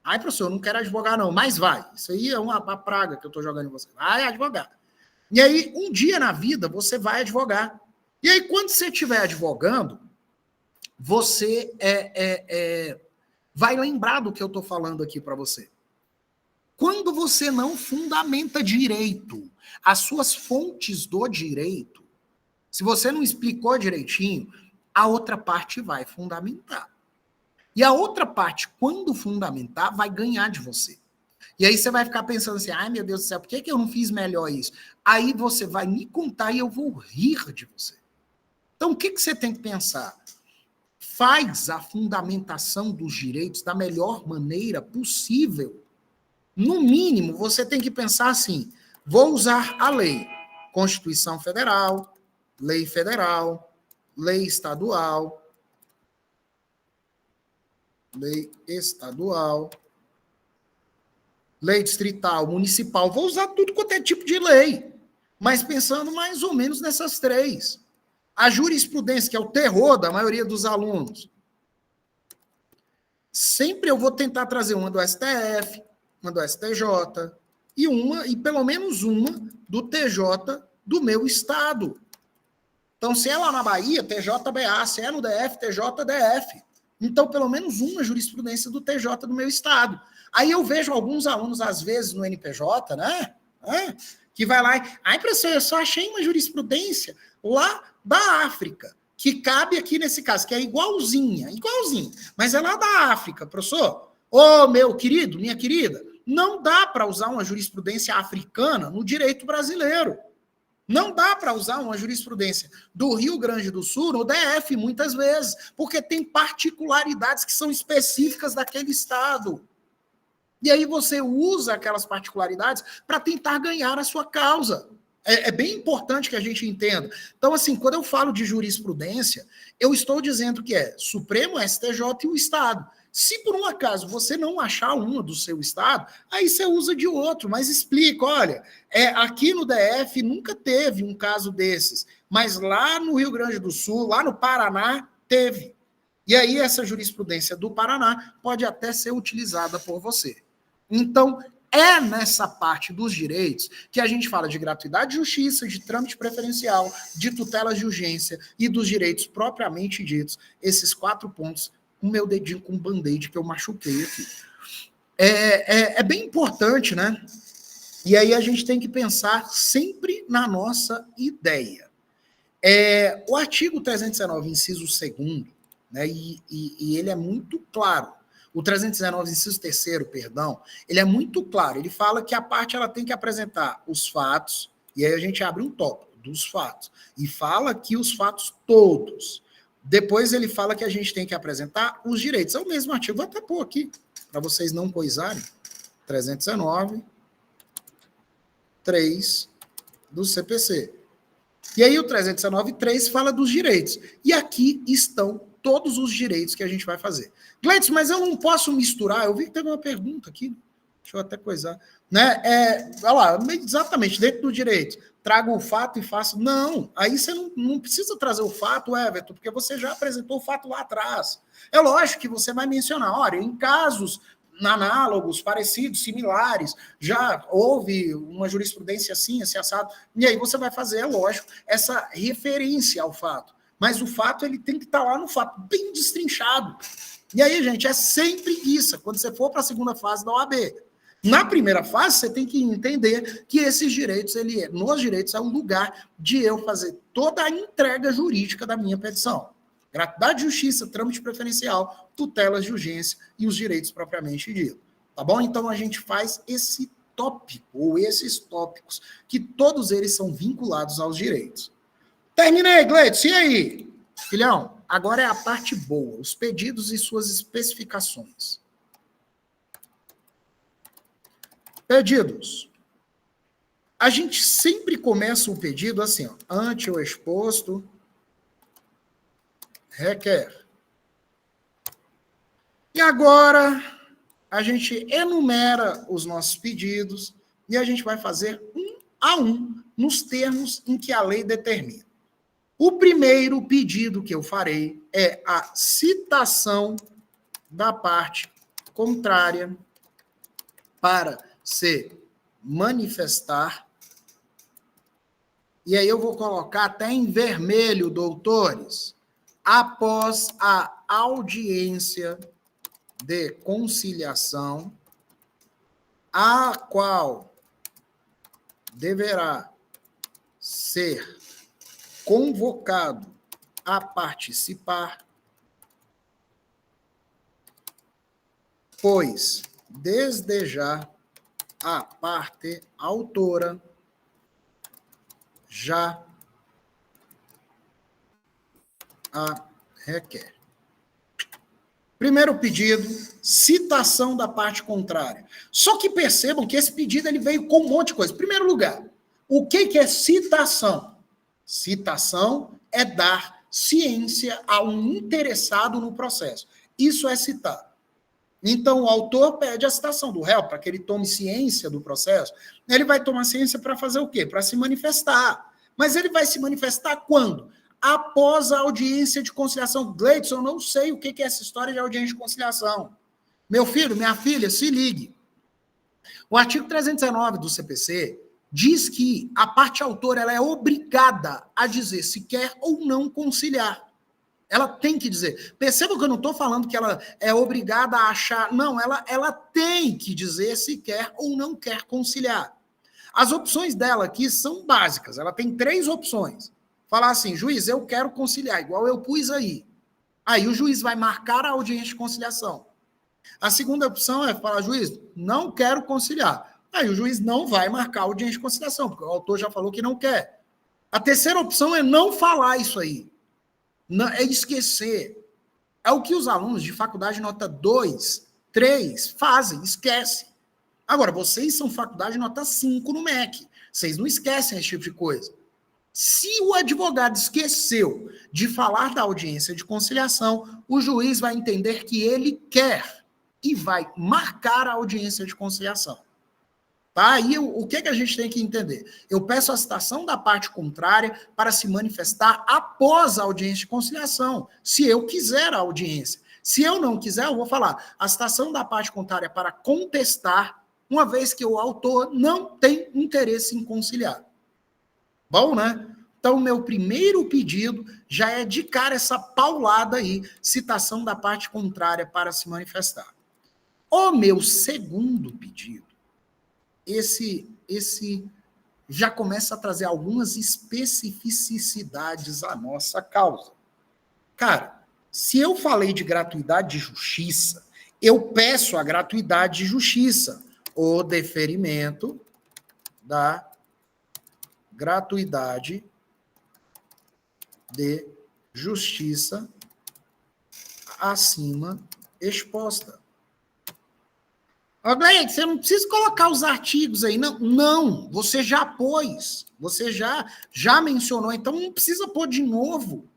Ai, professor, eu não quero advogar, não, mas vai. Isso aí é uma praga que eu estou jogando em você. Vai advogar. E aí, um dia na vida, você vai advogar. E aí, quando você estiver advogando, você vai lembrar do que eu estou falando aqui para você. Quando você não fundamenta direito as suas fontes do direito, se você não explicou direitinho, a outra parte vai fundamentar. E a outra parte, quando fundamentar, vai ganhar de você. E aí você vai ficar pensando assim, ai meu Deus do céu, por que eu não fiz melhor isso? Aí você vai me contar e eu vou rir de você. Então o que você tem que pensar? Faz a fundamentação dos direitos da melhor maneira possível. No mínimo, você tem que pensar assim, vou usar a lei, Constituição Federal, lei federal, lei estadual, lei distrital, municipal, vou usar tudo quanto é tipo de lei, mas pensando mais ou menos nessas três. A jurisprudência, que é o terror da maioria dos alunos, sempre eu vou tentar trazer uma do STF, uma do STJ, e pelo menos uma do TJ do meu estado. Então, se é lá na Bahia, TJBA, se é no DF, TJDF. Então, pelo menos uma jurisprudência do TJ do meu estado. Aí eu vejo alguns alunos, às vezes, no NPJ, né? Que vai lá e... Ai, professor, eu só achei uma jurisprudência lá da África, que cabe aqui nesse caso, que é igualzinha, mas é lá da África, professor. Ô, meu querido, minha querida, não dá para usar uma jurisprudência africana no direito brasileiro. Não dá para usar uma jurisprudência do Rio Grande do Sul no DF, muitas vezes, porque tem particularidades que são específicas daquele estado. E aí você usa aquelas particularidades para tentar ganhar a sua causa. É bem importante que a gente entenda. Então, assim, quando eu falo de jurisprudência, eu estou dizendo que é Supremo, STJ e o Estado. Se por um acaso você não achar uma do seu estado, aí você usa de outro, mas explica, olha, aqui no DF nunca teve um caso desses, mas lá no Rio Grande do Sul, lá no Paraná, teve. E aí essa jurisprudência do Paraná pode até ser utilizada por você. Então, é nessa parte dos direitos que a gente fala de gratuidade de justiça, de trâmite preferencial, de tutelas de urgência e dos direitos propriamente ditos, esses 4 pontos, o meu dedinho com band-aid que eu machuquei aqui. É bem importante, né? E aí a gente tem que pensar sempre na nossa ideia. O artigo 319, inciso 2º, né, e ele é muito claro. O 319, inciso 3º, perdão, ele é muito claro. Ele fala que a parte ela tem que apresentar os fatos, e aí a gente abre um tópico dos fatos, e fala que os fatos todos. Depois ele fala que a gente tem que apresentar os direitos. É o mesmo artigo, vou até pôr aqui, para vocês não coisarem. 319, 3 do CPC. E aí o 319.3 fala dos direitos. E aqui estão todos os direitos que a gente vai fazer. Gleitson, mas eu não posso misturar. Eu vi que teve uma pergunta aqui. Deixa eu até coisar. Né? Olha lá, exatamente, dentro do direito. Trago o fato e faço... Não, aí você não precisa trazer o fato, Everton, porque você já apresentou o fato lá atrás. É lógico que você vai mencionar, olha, em casos análogos, parecidos, similares, já houve uma jurisprudência assim, assim, assado, e aí você vai fazer, é lógico, essa referência ao fato. Mas o fato, ele tem que estar lá no fato, bem destrinchado. E aí, gente, é sempre isso, quando você for para a segunda fase da OAB. Na primeira fase, você tem que entender que esses direitos, nos direitos, é o lugar de eu fazer toda a entrega jurídica da minha petição. Gratuidade de justiça, trâmite preferencial, tutelas de urgência e os direitos propriamente ditos. Tá bom? Então, a gente faz esse tópico, ou esses tópicos, que todos eles são vinculados aos direitos. Terminei, Gleitson. E aí? Filhão, agora é a parte boa, os pedidos e suas especificações. Pedidos. A gente sempre começa o pedido assim, ó, ante o exposto, requer. E agora, a gente enumera os nossos pedidos e a gente vai fazer um a um nos termos em que a lei determina. O primeiro pedido que eu farei é a citação da parte contrária para se manifestar. E aí eu vou colocar até em vermelho, doutores, após a audiência de conciliação, a qual deverá ser convocado a participar, pois, desde já, a parte autora já a requer. Primeiro pedido, citação da parte contrária. Só que percebam que esse pedido ele veio com um monte de coisa. Em primeiro lugar, o que é citação? Citação é dar ciência a um interessado no processo. Isso é citar. Então, o autor pede a citação do réu para que ele tome ciência do processo. Ele vai tomar ciência para fazer o quê? Para se manifestar. Mas ele vai se manifestar quando? Após a audiência de conciliação. Gleidson, eu não sei o que é essa história de audiência de conciliação. Meu filho, minha filha, se ligue. O artigo 319 do CPC diz que a parte autora ela é obrigada a dizer se quer ou não conciliar. Ela tem que dizer. Perceba que eu não estou falando que ela é obrigada a achar. Não, ela tem que dizer se quer ou não quer conciliar. As opções dela aqui são básicas. Ela tem 3 opções. Falar assim, juiz, eu quero conciliar, igual eu pus aí. Aí o juiz vai marcar a audiência de conciliação. A segunda opção é falar, juiz, não quero conciliar. Aí o juiz não vai marcar a audiência de conciliação, porque o autor já falou que não quer. A terceira opção é não falar isso aí. Não, é esquecer. É o que os alunos de faculdade nota 2, 3 fazem, esquece. Agora, vocês são faculdade nota 5 no MEC. Vocês não esquecem esse tipo de coisa. Se o advogado esqueceu de falar da audiência de conciliação, o juiz vai entender que ele quer e vai marcar a audiência de conciliação. Tá? Aí o que a gente tem que entender? Eu peço a citação da parte contrária para se manifestar após a audiência de conciliação, se eu quiser a audiência. Se eu não quiser, eu vou falar a citação da parte contrária para contestar, uma vez que o autor não tem interesse em conciliar. Bom, né? Então, meu primeiro pedido já é de cara essa paulada aí, citação da parte contrária para se manifestar. O meu segundo pedido, esse já começa a trazer algumas especificidades à nossa causa. Cara, se eu falei de gratuidade de justiça, eu peço a gratuidade de justiça, o deferimento da gratuidade de justiça acima exposta. Gleide, você não precisa colocar os artigos aí, não. Não, você já pôs, você já mencionou, então não precisa pôr de novo.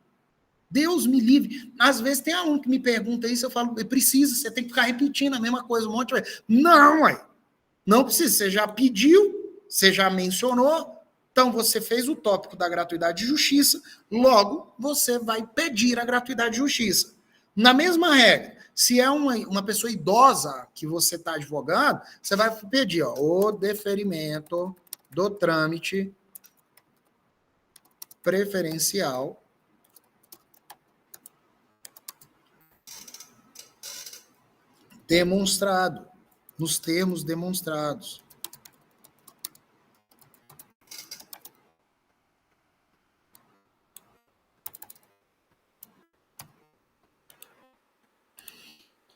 Deus me livre. Às vezes tem aluno que me pergunta isso, eu falo, precisa, você tem que ficar repetindo a mesma coisa um monte de vezes. Não, ué. Não precisa, você já pediu, você já mencionou, então você fez o tópico da gratuidade de justiça, logo você vai pedir a gratuidade de justiça. Na mesma regra, se é uma pessoa idosa que você está advogando, você vai pedir o deferimento do trâmite preferencial demonstrado, nos termos demonstrados.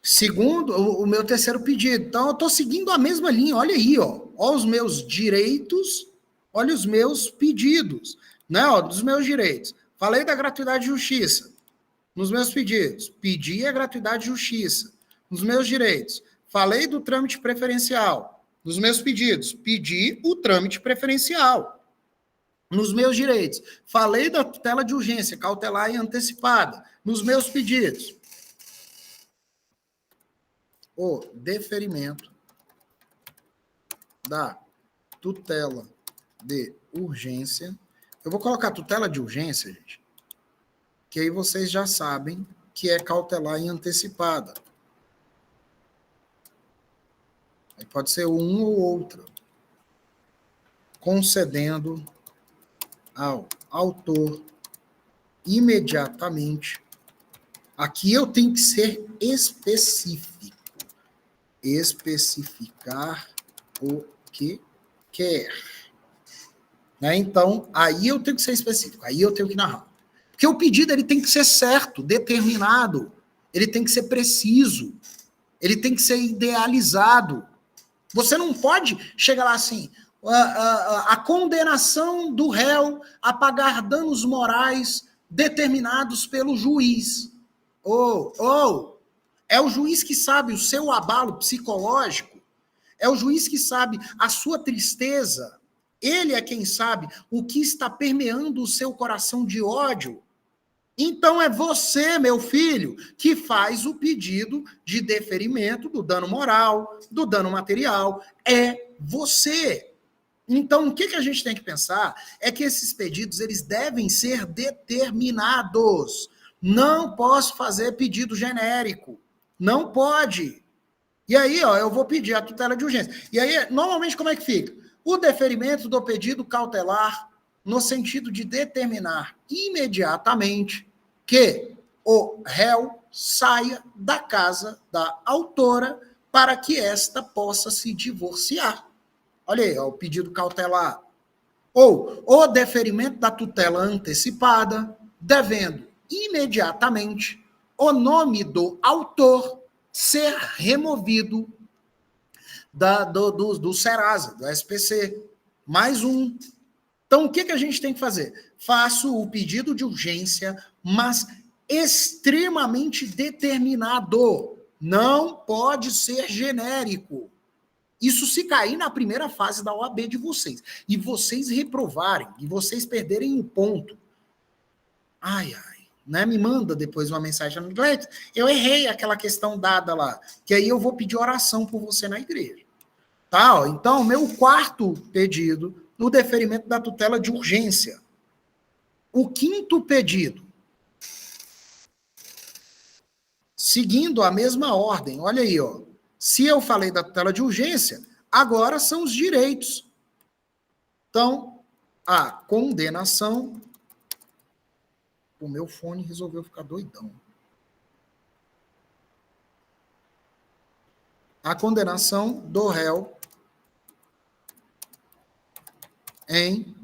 Segundo, o meu terceiro pedido. Então, eu estou seguindo a mesma linha. Olha aí, ó. Olha os meus direitos, olha os meus pedidos. Né? Ó, dos meus direitos. Falei da gratuidade de justiça. Nos meus pedidos. Pedi a gratuidade de justiça. Nos meus direitos. Falei do trâmite preferencial. Nos meus pedidos. Pedi o trâmite preferencial. Nos meus direitos. Falei da tutela de urgência, cautelar e antecipada. Nos meus pedidos. O deferimento da tutela de urgência. Eu vou colocar tutela de urgência, gente, que aí vocês já sabem que é cautelar e antecipada. Pode ser um ou outro. Concedendo ao autor imediatamente. Aqui eu tenho que ser específico. Especificar o que quer. Né? Então, aí eu tenho que ser específico. Aí eu tenho que narrar. Porque o pedido ele tem que ser certo, determinado. Ele tem que ser preciso. Ele tem que ser idealizado. Você não pode chegar lá assim, a condenação do réu a pagar danos morais determinados pelo juiz. É o juiz que sabe o seu abalo psicológico, é o juiz que sabe a sua tristeza, ele é quem sabe o que está permeando o seu coração de ódio. Então é você, meu filho, que faz o pedido de deferimento do dano moral, do dano material. É você. Então, o que a gente tem que pensar é que esses pedidos eles devem ser determinados. Não posso fazer pedido genérico. Não pode. E aí, ó, eu vou pedir a tutela de urgência. E aí, normalmente, como é que fica? O deferimento do pedido cautelar no sentido de determinar imediatamente que o réu saia da casa da autora para que esta possa se divorciar. Olha aí, ó, o pedido cautelar. Ou o deferimento da tutela antecipada, devendo imediatamente o nome do autor ser removido do Serasa, do SPC. Mais um. Então, o que a gente tem que fazer? Faço o pedido de urgência, mas extremamente determinado. Não pode ser genérico. Isso se cair na primeira fase da OAB de vocês. E vocês reprovarem, e vocês perderem o ponto. Ai, né? Me manda depois uma mensagem. Eu errei aquela questão dada lá, que aí eu vou pedir oração por você na igreja. Tá? Então, meu quarto pedido, no deferimento da tutela de urgência. O quinto pedido, seguindo a mesma ordem, olha aí, ó. Se eu falei da tutela de urgência, agora são os direitos. Então, a condenação. O meu fone resolveu ficar doidão. A condenação do réu em...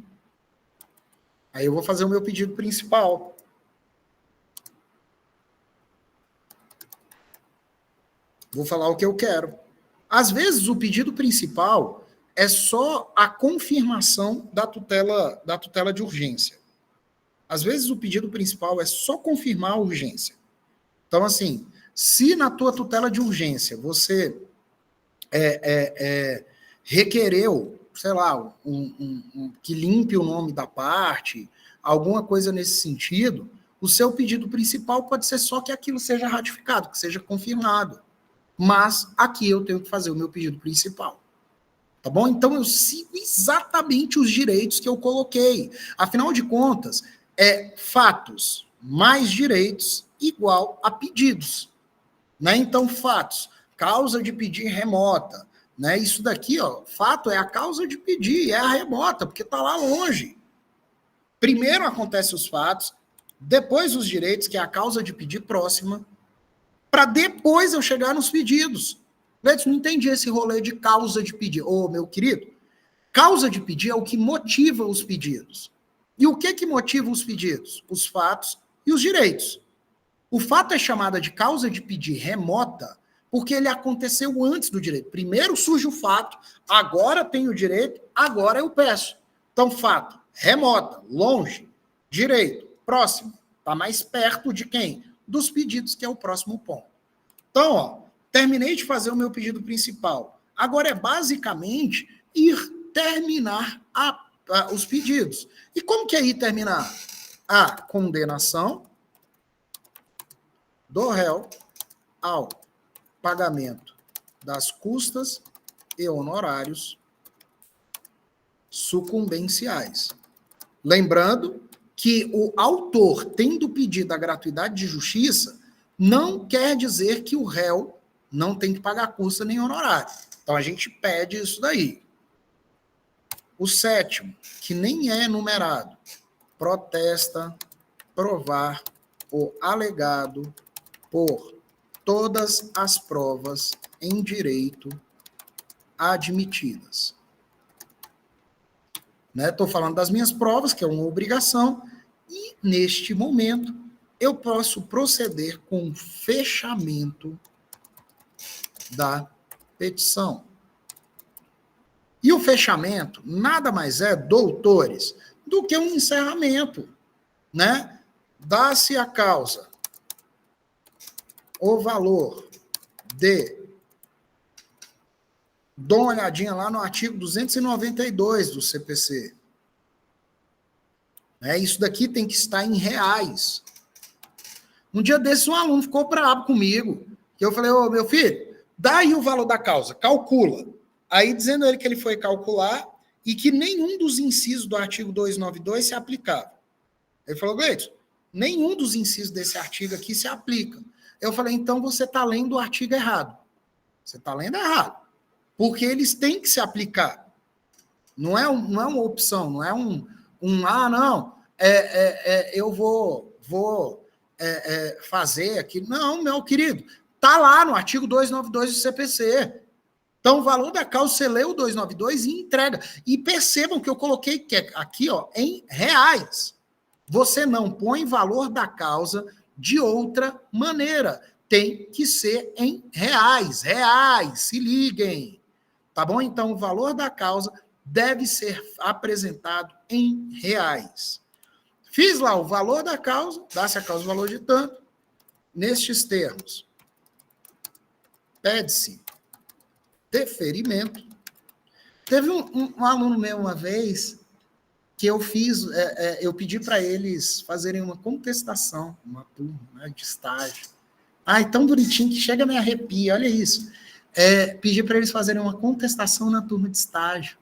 Aí eu vou fazer o meu pedido principal. Vou falar o que eu quero. Às vezes, o pedido principal é só a confirmação da tutela de urgência. Às vezes, o pedido principal é só confirmar a urgência. Então, assim, se na tua tutela de urgência você requereu, sei lá, que limpe o nome da parte, alguma coisa nesse sentido, o seu pedido principal pode ser só que aquilo seja ratificado, que seja confirmado. Mas aqui eu tenho que fazer o meu pedido principal. Tá bom? Então eu sigo exatamente os direitos que eu coloquei. Afinal de contas, fatos mais direitos igual a pedidos. Né? Então, fatos, causa de pedir remota. Né? Isso daqui, ó, fato é a causa de pedir, é a remota, porque está lá longe. Primeiro acontecem os fatos, depois os direitos, que é a causa de pedir próxima, para depois eu chegar nos pedidos. Leite, não entendi esse rolê de causa de pedir. Ô, meu querido, causa de pedir é o que motiva os pedidos. E o que motiva os pedidos? Os fatos e os direitos. O fato é chamado de causa de pedir remota porque ele aconteceu antes do direito. Primeiro surge o fato, agora tenho o direito, agora eu peço. Então, fato, remota, longe, direito, próximo. Está mais perto de quem? Dos pedidos, que é o próximo ponto. Então, ó, terminei de fazer o meu pedido principal. Agora é basicamente ir terminar os pedidos. E como que é ir terminar? A condenação do réu ao pagamento das custas e honorários sucumbenciais. Lembrando que o autor, tendo pedido a gratuidade de justiça, não quer dizer que o réu não tem que pagar custa nem honorário. Então, a gente pede isso daí. O 7º, que nem é numerado, protesta provar o alegado por todas as provas em direito admitidas. Estou falando das minhas provas, que é uma obrigação, e, neste momento, eu posso proceder com o fechamento da petição. E o fechamento nada mais é, doutores, do que um encerramento, né? Dá-se a causa o valor de... Dou uma olhadinha lá no artigo 292 do CPC. Isso daqui tem que estar em reais. Um dia desses, um aluno ficou bravo comigo. Eu falei, ô, meu filho, dá aí o valor da causa, calcula. Aí, dizendo ele que ele foi calcular e que nenhum dos incisos do artigo 292 se aplicava. Ele falou, Gleidson, nenhum dos incisos desse artigo aqui se aplica. Eu falei, então você está lendo o artigo errado. Você está lendo errado. Porque eles têm que se aplicar. Não é uma opção, não é eu vou fazer aqui. Não, meu querido, está lá no artigo 292 do CPC. Então, o valor da causa, você lê o 292 e entrega. E percebam que eu coloquei que aqui, ó, em reais. Você não põe valor da causa de outra maneira. Tem que ser em reais. Reais, se liguem. Tá bom? Então, o valor da causa deve ser apresentado em reais. Fiz lá o valor da causa, dá-se a causa o valor de tanto, nestes termos. Pede-se deferimento. Teve um aluno meu uma vez que eu eu pedi para eles fazerem uma contestação, uma turma, né, de estágio. Ai, tão bonitinho que chega a me arrepia, olha isso. Pedi para eles fazerem uma contestação na turma de estágio.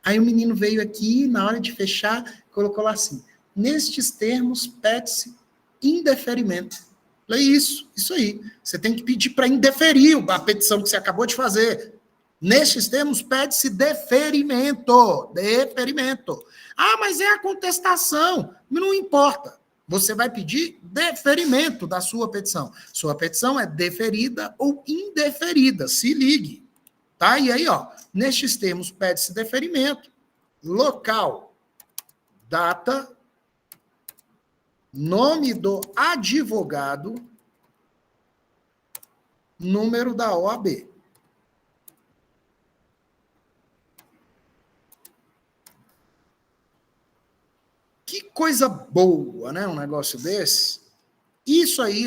Aí o menino veio aqui, na hora de fechar, colocou lá assim, nestes termos, pede-se indeferimento. Falei, isso aí. Você tem que pedir para indeferir a petição que você acabou de fazer. Nestes termos, pede-se deferimento. Deferimento. Ah, mas é a contestação. Não importa. Você vai pedir deferimento da sua petição. Sua petição é deferida ou indeferida. Se ligue. Tá? E aí, ó, nestes termos, pede-se deferimento. Local, data, nome do advogado, número da OAB. Que coisa boa, né? Um negócio desse. Isso aí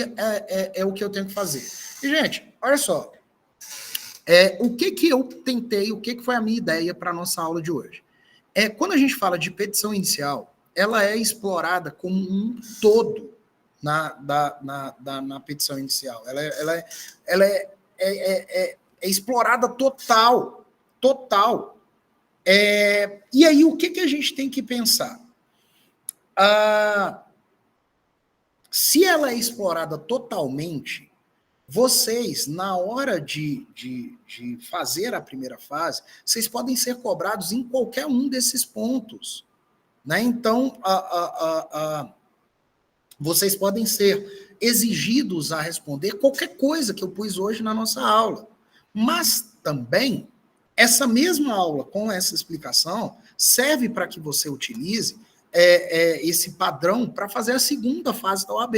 é o que eu tenho que fazer. E, gente, olha só. O que eu tentei, o que foi a minha ideia para a nossa aula de hoje? Quando a gente fala de petição inicial, ela é explorada como um todo na petição inicial. Ela é explorada total. E aí, o que a gente tem que pensar? Se ela é explorada totalmente, vocês, na hora de fazer a primeira fase, vocês podem ser cobrados em qualquer um desses pontos. Né? Então, vocês podem ser exigidos a responder qualquer coisa que eu pus hoje na nossa aula. Mas também, essa mesma aula, com essa explicação, serve para que você utilize esse padrão para fazer a segunda fase da OAB.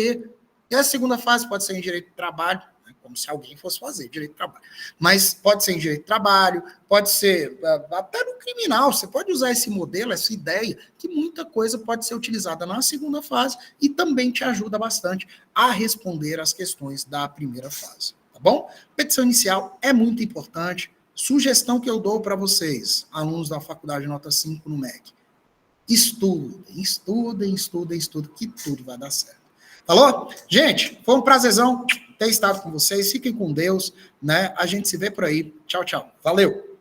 E a segunda fase pode ser em direito do trabalho, né, como se alguém fosse fazer direito do trabalho. Mas pode ser em direito do trabalho, pode ser até no criminal. Você pode usar esse modelo, essa ideia, que muita coisa pode ser utilizada na segunda fase e também te ajuda bastante a responder as questões da primeira fase. Tá bom? Petição inicial é muito importante. Sugestão que eu dou para vocês, alunos da faculdade nota 5 no MEC. Estudem, que tudo vai dar certo. Falou? Gente, foi um prazerzão ter estado com vocês. Fiquem com Deus, né? A gente se vê por aí. Tchau, tchau. Valeu!